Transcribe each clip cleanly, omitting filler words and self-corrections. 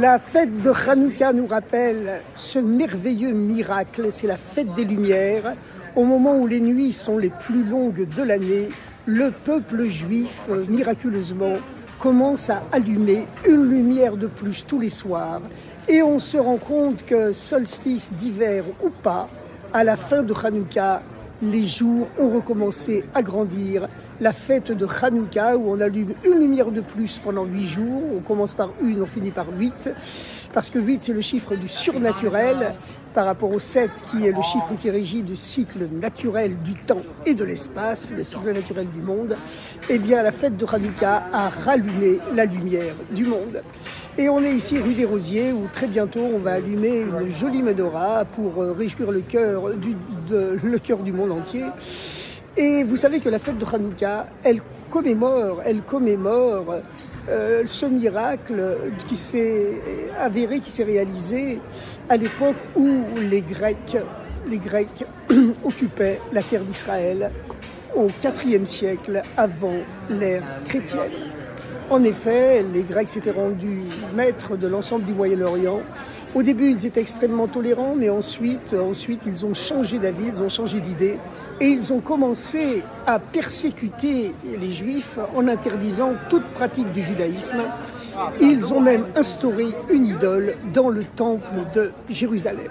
La fête de Hanouka nous rappelle ce merveilleux miracle, c'est la fête des Lumières. Au moment où les nuits sont les plus longues de l'année, le peuple juif, miraculeusement, commence à allumer une lumière de plus tous les soirs. Et on se rend compte que, solstice d'hiver ou pas, à la fin de Hanouka, les jours ont recommencé à grandir. La fête de Hanouka, où on allume une lumière de plus pendant 8 jours. On commence par une, on finit par 8. Parce que 8, c'est le chiffre du surnaturel, par rapport au 7, qui est le chiffre qui régit le cycle naturel du temps et de l'espace, le cycle naturel du monde. Eh bien, la fête de Hanouka a rallumé la lumière du monde. Et on est ici rue des Rosiers, où très bientôt on va allumer une jolie menorah pour réjouir le cœur du monde entier. Et vous savez que la fête de Hanouka, elle commémore ce miracle qui s'est avéré, qui s'est réalisé à l'époque où les Grecs occupaient la terre d'Israël au IVe siècle avant l'ère chrétienne. En effet, les Grecs s'étaient rendus maîtres de l'ensemble du Moyen-Orient. Au début, ils étaient extrêmement tolérants, mais ensuite, ils ont changé d'avis, ils ont changé d'idée, et ils ont commencé à persécuter les Juifs en interdisant toute pratique du judaïsme. Ils ont même instauré une idole dans le temple de Jérusalem.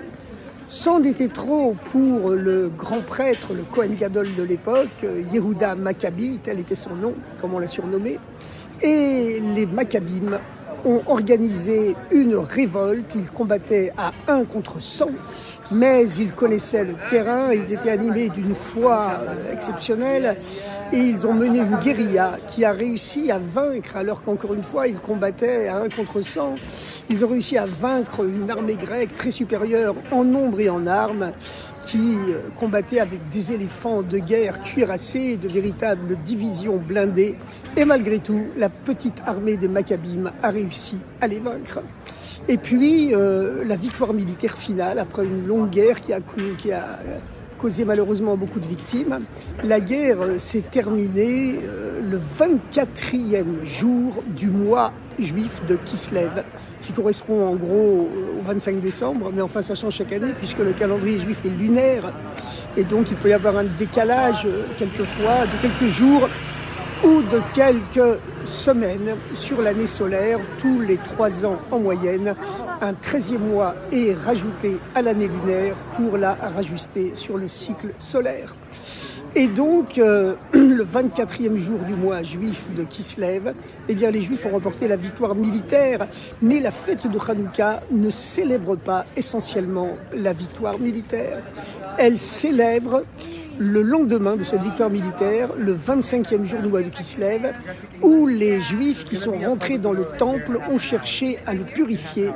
C'en était trop pour le grand prêtre, le Kohen Gadol de l'époque, Yehuda Maccabi, tel était son nom, comme on l'a surnommé. Et les Maccabim ont organisé une révolte. Ils combattaient à 1 contre 100, mais ils connaissaient le terrain, ils étaient animés d'une foi exceptionnelle et ils ont mené une guérilla qui a réussi à vaincre, alors qu'encore une fois, ils combattaient à 1 contre 100. Ils ont réussi à vaincre une armée grecque très supérieure en nombre et en armes, qui combattait avec des éléphants de guerre cuirassés, de véritables divisions blindées. Et malgré tout, la petite armée des Maccabim a réussi à les vaincre. Et puis, la victoire militaire finale, après une longue guerre qui a causé malheureusement beaucoup de victimes, la guerre s'est terminée le 24e jour du mois juif de Kislev, qui correspond en gros au 25 décembre, mais enfin ça change chaque année puisque le calendrier juif est lunaire et donc il peut y avoir un décalage quelquefois de quelques jours ou de quelques semaines sur l'année solaire. Tous les 3 ans en moyenne, un 13e mois est rajouté à l'année lunaire pour la rajuster sur le cycle solaire. Et donc, le 24e jour du mois juif de Kislev, eh bien, les Juifs ont remporté la victoire militaire. Mais la fête de Hanouka ne célèbre pas essentiellement la victoire militaire. Elle célèbre le lendemain de cette victoire militaire, le 25e jour du mois de Kislev, où les Juifs qui sont rentrés dans le temple ont cherché à le purifier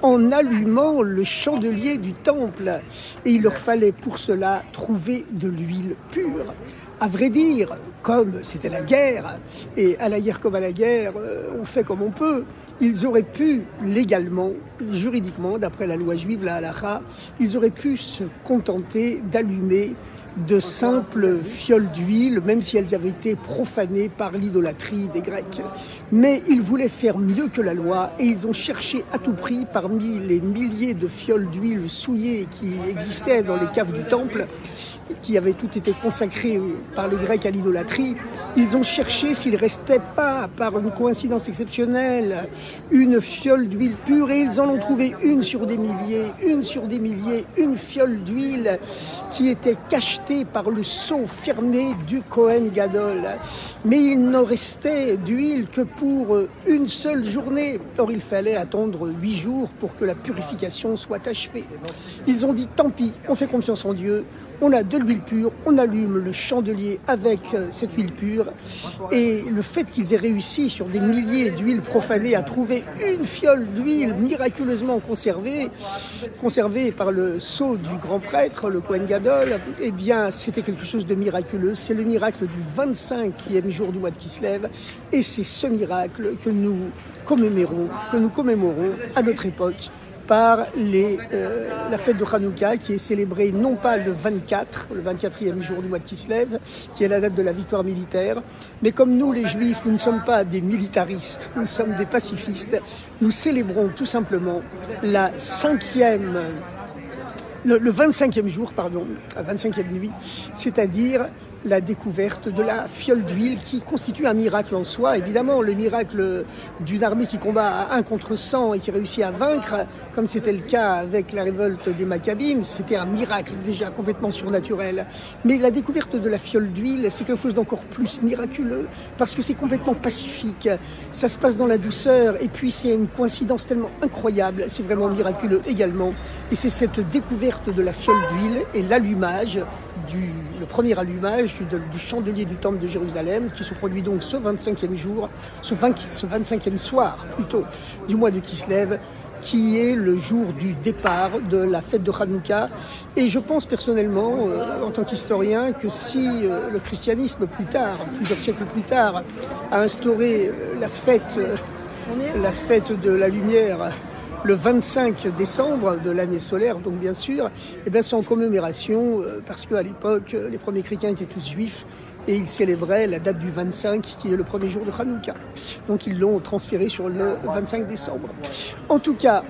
en allumant le chandelier du temple. Et il leur fallait pour cela trouver de l'huile pure. À vrai dire, comme c'était la guerre, et à la guerre comme à la guerre, on fait comme on peut, ils auraient pu légalement, juridiquement, d'après la loi juive, la halakha, ils auraient pu se contenter d'allumer de simples fioles d'huile, même si elles avaient été profanées par l'idolâtrie des Grecs. Mais ils voulaient faire mieux que la loi et ils ont cherché à tout prix, parmi les milliers de fioles d'huile souillées qui existaient dans les caves du temple, qui avaient toutes été consacrées par les Grecs à l'idolâtrie, ils ont cherché s'il ne restait pas, par une coïncidence exceptionnelle, une fiole d'huile pure, et ils en ont trouvé une sur des milliers, une fiole d'huile qui était cachetée par le seau fermé du Kohen Gadol. Mais il n'en restait d'huile que pour une seule journée. Or, il fallait attendre 8 jours pour que la purification soit achevée. Ils ont dit, tant pis, on fait confiance en Dieu, on a de l'huile pure, on allume le chandelier avec cette huile pure. Et le fait qu'ils aient réussi sur des milliers d'huiles profanées à trouver une fiole d'huile miraculeusement conservée par le sceau du grand prêtre, le Kohen Gadol, eh bien c'était quelque chose de miraculeux. C'est le miracle du 25e jour du mois de Kislev. Et c'est ce miracle que nous commémorons à notre époque par la fête de Hanouka, qui est célébrée non pas le 24e jour du mois de Kislev, qui est la date de la victoire militaire, mais comme nous les Juifs, nous ne sommes pas des militaristes, nous sommes des pacifistes, nous célébrons tout simplement le 25e jour, la 25e nuit, c'est-à-dire la découverte de la fiole d'huile qui constitue un miracle en soi. Évidemment, le miracle d'une armée qui combat à 1 contre 100 et qui réussit à vaincre, comme c'était le cas avec la révolte des Maccabim, c'était un miracle déjà complètement surnaturel. Mais la découverte de la fiole d'huile, c'est quelque chose d'encore plus miraculeux parce que c'est complètement pacifique, ça se passe dans la douceur et puis c'est une coïncidence tellement incroyable, c'est vraiment miraculeux également. Et c'est cette découverte de la fiole d'huile et l'allumage, le premier allumage du chandelier du temple de Jérusalem qui se produit donc ce 25e jour, ce 25e soir plutôt du mois de Kislev, qui est le jour du départ de la fête de Hanouka. Et je pense personnellement, en tant qu'historien, que si le christianisme plus tard, plusieurs siècles plus tard, a instauré la fête de la lumière le 25 décembre de l'année solaire, donc bien sûr, c'est en commémoration, parce qu'à l'époque, les premiers chrétiens étaient tous juifs, et ils célébraient la date du 25, qui est le premier jour de Hanouka. Donc ils l'ont transféré sur le 25 décembre. En tout cas,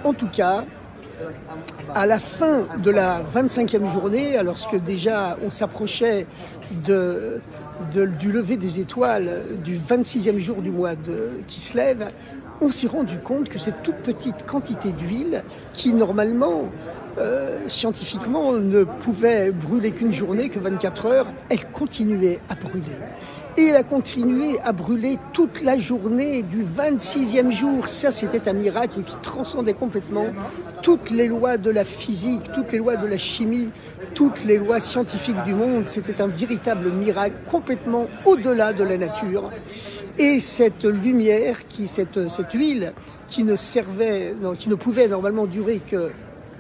à la fin de la 25e journée, lorsque déjà on s'approchait du lever des étoiles du 26e jour du mois de Kislev, on s'est rendu compte que cette toute petite quantité d'huile, qui normalement, scientifiquement, ne pouvait brûler qu'une journée, que 24 heures, elle continuait à brûler. Et elle a continué à brûler toute la journée du 26e jour. Ça, c'était un miracle qui transcendait complètement toutes les lois de la physique, toutes les lois de la chimie, toutes les lois scientifiques du monde. C'était un véritable miracle complètement au-delà de la nature. Et cette lumière, cette huile, qui ne pouvait normalement durer que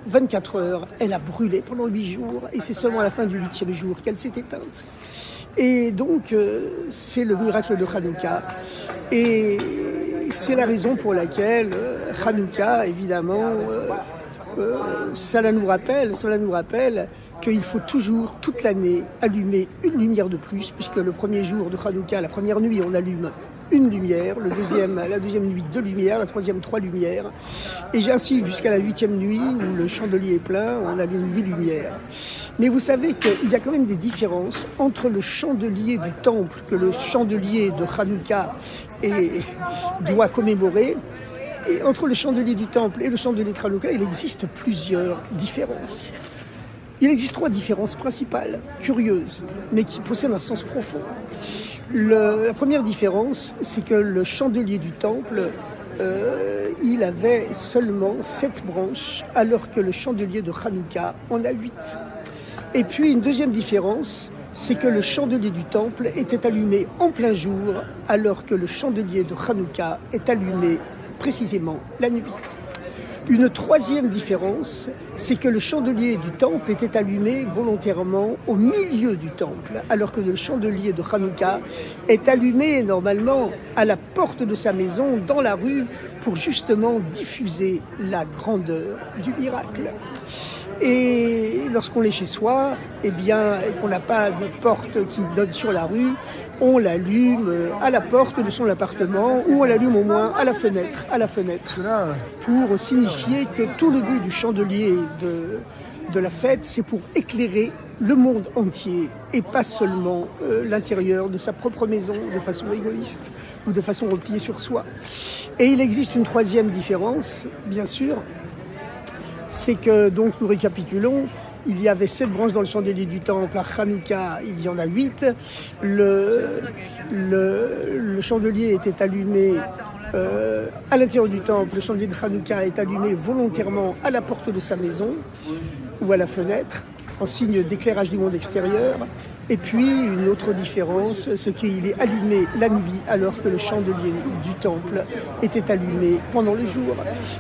24 heures, elle a brûlé pendant 8 jours. Et c'est seulement à la fin du 8e jour qu'elle s'est éteinte. Et donc, c'est le miracle de Hanouka. Et c'est la raison pour laquelle Hanouka, évidemment, cela nous rappelle qu'il faut toujours, toute l'année, allumer une lumière de plus, puisque le premier jour de Hanouka, la première nuit, on allume une lumière, la deuxième nuit 2 lumières, la troisième 3 lumières, et ainsi jusqu'à la 8e nuit où le chandelier est plein, on allume 8 lumières. Mais vous savez qu'il y a quand même des différences entre le chandelier du temple que le chandelier de Hanouka doit commémorer, et entre le chandelier du temple et le chandelier de Hanouka, il existe plusieurs différences. Il existe 3 différences principales, curieuses, mais qui possèdent un sens profond. La première différence, c'est que le chandelier du temple, il avait seulement 7 branches, alors que le chandelier de Hanouka en a 8. Et puis une deuxième différence, c'est que le chandelier du temple était allumé en plein jour, alors que le chandelier de Hanouka est allumé précisément la nuit. Une troisième différence, c'est que le chandelier du temple était allumé volontairement au milieu du temple, alors que le chandelier de Hanouka est allumé normalement à la porte de sa maison, dans la rue, pour justement diffuser la grandeur du miracle. Et lorsqu'on est chez soi, et qu'on n'a pas de porte qui donne sur la rue, on l'allume à la porte de son appartement ou on l'allume au moins à la fenêtre, pour signifier que tout le but du chandelier de la fête, c'est pour éclairer le monde entier et pas seulement l'intérieur de sa propre maison de façon égoïste ou de façon repliée sur soi. Et il existe une troisième différence, bien sûr, c'est que, donc nous récapitulons, il y avait 7 branches dans le chandelier du temple, à Hanouka il y en a 8, le chandelier était allumé à l'intérieur du temple, le chandelier de Hanouka est allumé volontairement à la porte de sa maison ou à la fenêtre, en signe d'éclairage du monde extérieur, Et puis, une autre différence, c'est qu'il est allumé la nuit alors que le chandelier du temple était allumé pendant le jour.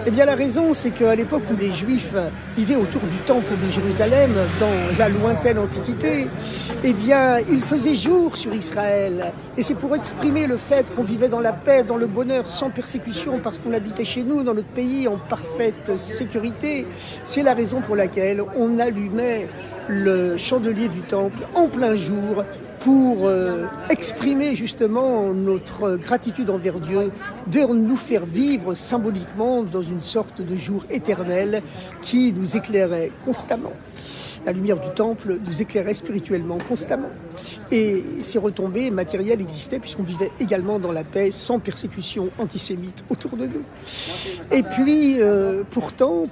Eh bien, la raison, c'est qu'à l'époque où les Juifs vivaient autour du temple de Jérusalem, dans la lointaine Antiquité, eh bien, il faisait jour sur Israël. Et c'est pour exprimer le fait qu'on vivait dans la paix, dans le bonheur, sans persécution, parce qu'on habitait chez nous, dans notre pays, en parfaite sécurité. C'est la raison pour laquelle on allumait le chandelier du temple en plein jour pour exprimer justement notre gratitude envers Dieu, de nous faire vivre symboliquement dans une sorte de jour éternel qui nous éclairait constamment. La lumière du temple nous éclairait spirituellement constamment. Et ces retombées matérielles existaient puisqu'on vivait également dans la paix, sans persécution antisémite autour de nous. Et puis, pourtant,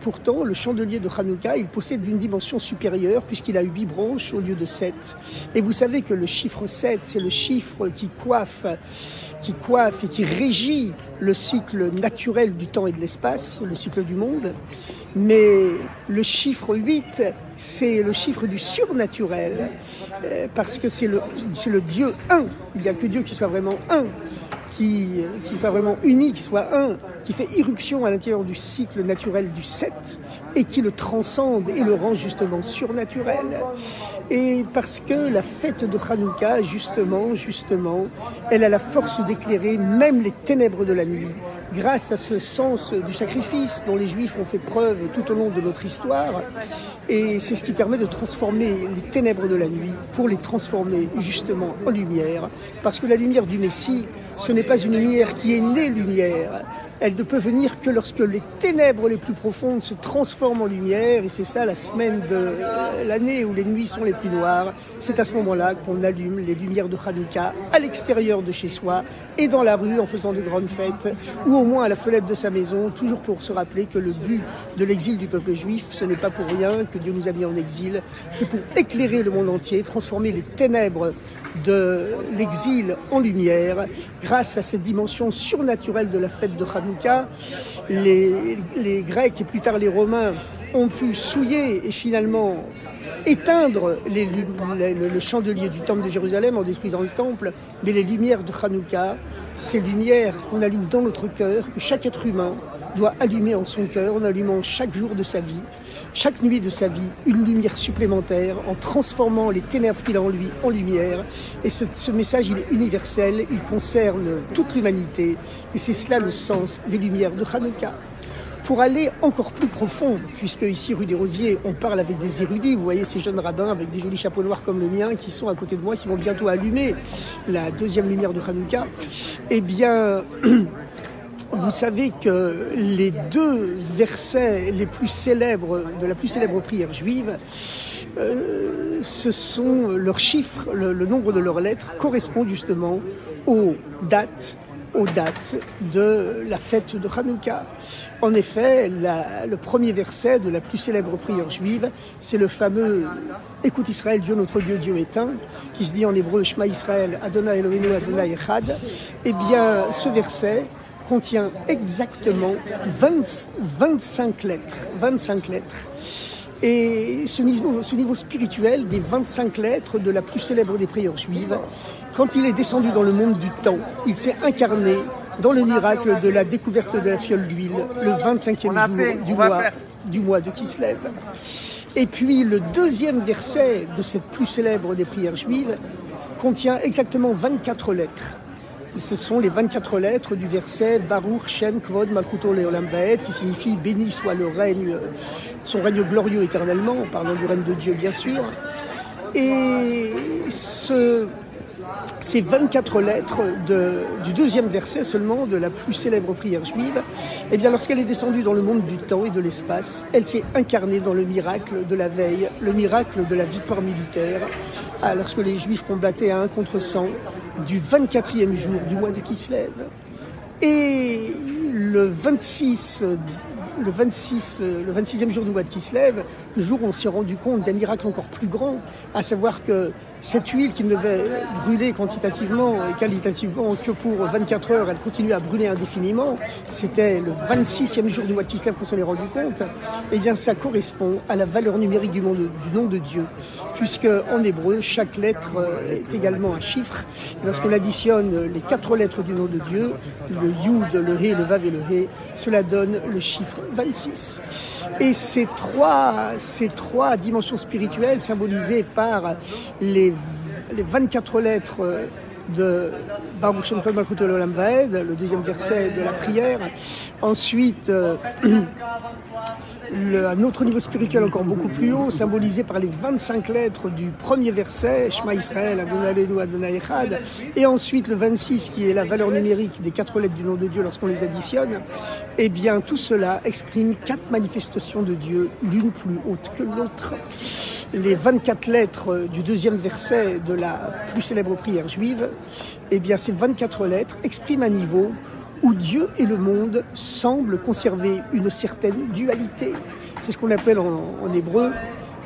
le chandelier de Hanouka, il possède une dimension supérieure puisqu'il a 8 branches au lieu de 7. Et vous savez que le chiffre 7, c'est le chiffre qui coiffe et qui régit le cycle naturel du temps et de l'espace, le cycle du monde. Mais le chiffre 8, c'est le chiffre du surnaturel, parce que c'est le Dieu un. Il n'y a que Dieu qui soit vraiment un, qui soit vraiment uni, qui soit un, qui fait irruption à l'intérieur du cycle naturel du 7 et qui le transcende et le rend justement surnaturel. Et parce que la fête de Hanouka, justement, elle a la force d'éclairer même les ténèbres de la nuit. Grâce à ce sens du sacrifice dont les Juifs ont fait preuve tout au long de notre histoire. Et c'est ce qui permet de transformer les ténèbres de la nuit pour les transformer justement en lumière. Parce que la lumière du Messie, ce n'est pas une lumière qui est née lumière. Elle ne peut venir que lorsque les ténèbres les plus profondes se transforment en lumière. Et c'est ça la semaine de l'année où les nuits sont les plus noires. C'est à ce moment-là qu'on allume les lumières de Hanouka à l'extérieur de chez soi et dans la rue en faisant de grandes fêtes, ou au moins à la fenêtre de sa maison, toujours pour se rappeler que le but de l'exil du peuple juif, ce n'est pas pour rien que Dieu nous a mis en exil, c'est pour éclairer le monde entier, transformer les ténèbres de l'exil en lumière. Grâce à cette dimension surnaturelle de la fête de Hanouka, les Grecs et plus tard les Romains ont pu souiller et finalement éteindre le chandelier du temple de Jérusalem en détruisant le temple, mais les lumières de Hanouka, ces lumières qu'on allume dans notre cœur, que chaque être humain doit allumer en son cœur, en allumant chaque jour de sa vie, chaque nuit de sa vie, une lumière supplémentaire, en transformant les ténèbres qu'il a en lui en lumière. Et ce message, il est universel, il concerne toute l'humanité, et c'est cela le sens des lumières de Hanouka. Pour aller encore plus profond, puisque ici, rue des Rosiers, on parle avec des érudits, vous voyez ces jeunes rabbins avec des jolis chapeaux noirs comme le mien qui sont à côté de moi, qui vont bientôt allumer la deuxième lumière de Hanouka, eh bien, vous savez que les 2 versets les plus célèbres de la plus célèbre prière juive, ce sont leurs chiffres, le nombre de leurs lettres correspond justement aux dates de la fête de Hanouka. En effet, le premier verset de la plus célèbre prière juive, c'est le fameux « Écoute Israël, Dieu notre Dieu, Dieu est un », qui se dit en hébreu « Shema Israël, Adonai Eloheinu, Adonai Echad ». Eh bien, ce verset contient exactement 25 lettres. Et ce niveau spirituel des 25 lettres de la plus célèbre des prières juives, quand il est descendu dans le monde du temps, il s'est incarné dans le miracle de la découverte de la fiole d'huile, le 25e jour du mois de Kislev. Et puis le deuxième verset de cette plus célèbre des prières juives contient exactement 24 lettres. Ce sont les 24 lettres du verset Baruch Shem Kvod Malchuto Leolam Vaed, qui signifie « Béni soit le règne, son règne glorieux éternellement », en parlant du règne de Dieu bien sûr. Et ces 24 lettres du deuxième verset seulement de la plus célèbre prière juive, eh bien lorsqu'elle est descendue dans le monde du temps et de l'espace, elle s'est incarnée dans le miracle de la veille, le miracle de la victoire militaire, lorsque les Juifs combattaient à 1 contre 100 du 24e jour du mois de Kislev. Et le 26e jour du mois de Kislev, le jour où on s'est rendu compte d'un miracle encore plus grand, à savoir que Cette huile qui ne devait brûler quantitativement et qualitativement que pour 24 heures, elle continue à brûler indéfiniment. C'était le 26e jour du mois de Kislev qu'on s'en est rendu compte. Eh bien, ça correspond à la valeur numérique du nom de Dieu, puisque en hébreu, chaque lettre est également un chiffre. Et lorsqu'on additionne les 4 lettres du nom de Dieu, le Yud, le He, le Vav et le He, cela donne le chiffre 26. Et ces trois dimensions spirituelles symbolisées par les 24 lettres de Baruch Shem Kol Malchut Olam Vaed, le deuxième verset de la prière. Ensuite, un autre niveau spirituel encore beaucoup plus haut, symbolisé par les 25 lettres du premier verset, Shema Israël, Adonai Eloheinu, Adonai Echad, et ensuite le 26 qui est la valeur numérique des 4 lettres du nom de Dieu lorsqu'on les additionne. Eh bien, tout cela exprime 4 manifestations de Dieu, l'une plus haute que l'autre. Les 24 lettres du deuxième verset de la plus célèbre prière juive, eh bien, ces 24 lettres expriment un niveau où Dieu et le monde semblent conserver une certaine dualité. C'est ce qu'on appelle en hébreu,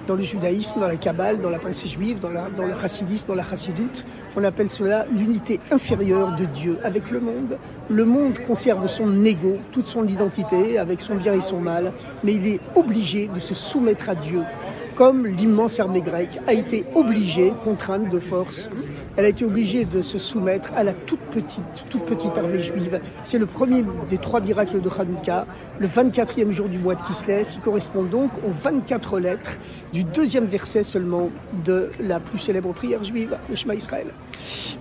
dans le judaïsme, dans la Kabbale, dans la pensée juive, dans le chassidisme, dans la chassidoute, on appelle cela l'unité inférieure de Dieu avec le monde. Le monde conserve son ego, toute son identité, avec son bien et son mal, mais il est obligé de se soumettre à Dieu, comme l'immense armée grecque a été obligée, contrainte de force, elle a été obligée de se soumettre à la toute petite armée juive. C'est le premier des 3 miracles de Hanouka, le 24e jour du mois de Kislev, qui correspond donc aux 24 lettres du deuxième verset seulement de la plus célèbre prière juive, le Shema Israël.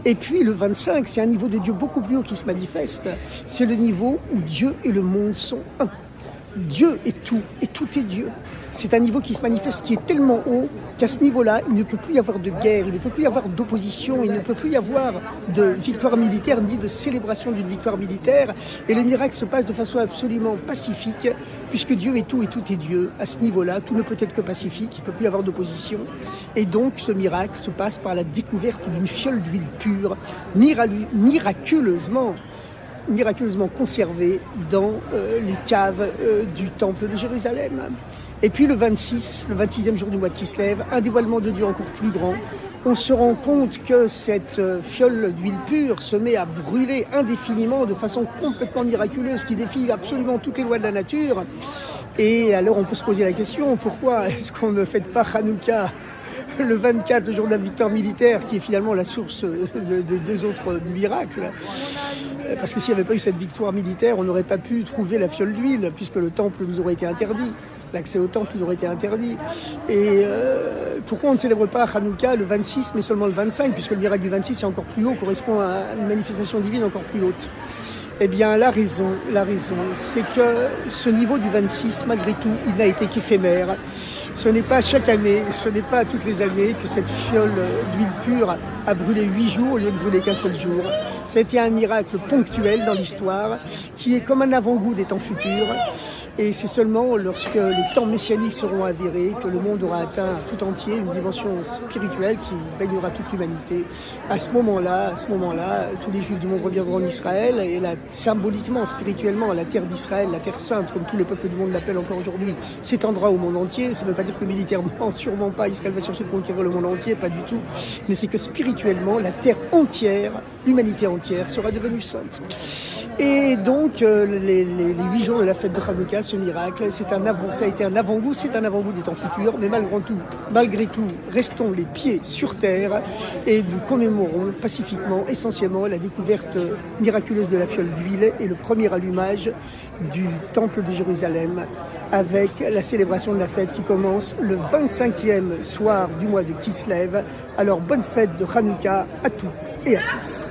Et puis le 25, c'est un niveau de Dieu beaucoup plus haut qui se manifeste. C'est le niveau où Dieu et le monde sont un. Dieu est tout, et tout est Dieu. C'est un niveau qui se manifeste, qui est tellement haut qu'à ce niveau-là, il ne peut plus y avoir de guerre, il ne peut plus y avoir d'opposition, il ne peut plus y avoir de victoire militaire ni de célébration d'une victoire militaire. Et le miracle se passe de façon absolument pacifique, puisque Dieu est tout et tout est Dieu. À ce niveau-là, tout ne peut être que pacifique, il ne peut plus y avoir d'opposition. Et donc, ce miracle se passe par la découverte d'une fiole d'huile pure, miraculeusement conservée dans les caves du temple de Jérusalem. Et puis le 26e jour du mois de Kislev, un dévoilement de Dieu encore plus grand. On se rend compte que cette fiole d'huile pure se met à brûler indéfiniment de façon complètement miraculeuse, qui défie absolument toutes les lois de la nature. Et alors on peut se poser la question, pourquoi est-ce qu'on ne fête pas Hanouka le 24, le jour de la victoire militaire, qui est finalement la source des 2 autres miracles? Parce que s'il n'y avait pas eu cette victoire militaire, on n'aurait pas pu trouver la fiole d'huile, puisque le temple nous aurait été interdit. L'accès au temple nous aurait été interdit. Et pourquoi on ne célèbre pas Hanouka le 26, mais seulement le 25, puisque le miracle du 26 est encore plus haut, correspond à une manifestation divine encore plus haute? Eh bien, la raison, c'est que ce niveau du 26, malgré tout, il n'a été qu'éphémère. Ce n'est pas chaque année, ce n'est pas toutes les années que cette fiole d'huile pure a brûlé 8 jours au lieu de brûler qu'un seul jour. C'était un miracle ponctuel dans l'histoire, qui est comme un avant-goût des temps futurs. Et c'est seulement lorsque les temps messianiques seront avérés que le monde aura atteint tout entier une dimension spirituelle qui baignera toute l'humanité. À ce moment-là, tous les Juifs du monde reviendront en Israël et là, symboliquement, spirituellement, la terre d'Israël, la terre sainte, comme tous les peuples du monde l'appellent encore aujourd'hui, s'étendra au monde entier. Ça ne veut pas dire que militairement, sûrement pas, Israël va chercher de conquérir le monde entier, pas du tout. Mais c'est que spirituellement, la terre entière, l'humanité entière sera devenue sainte. Et donc, les 8 jours de la fête de Hanouka, ce miracle, ça a été un avant-goût, c'est un avant-goût des temps futurs, mais malgré tout, restons les pieds sur terre et nous commémorons pacifiquement, essentiellement, la découverte miraculeuse de la fiole d'huile et le premier allumage du temple de Jérusalem avec la célébration de la fête qui commence le 25e soir du mois de Kislev. Alors, bonne fête de Hanouka à toutes et à tous.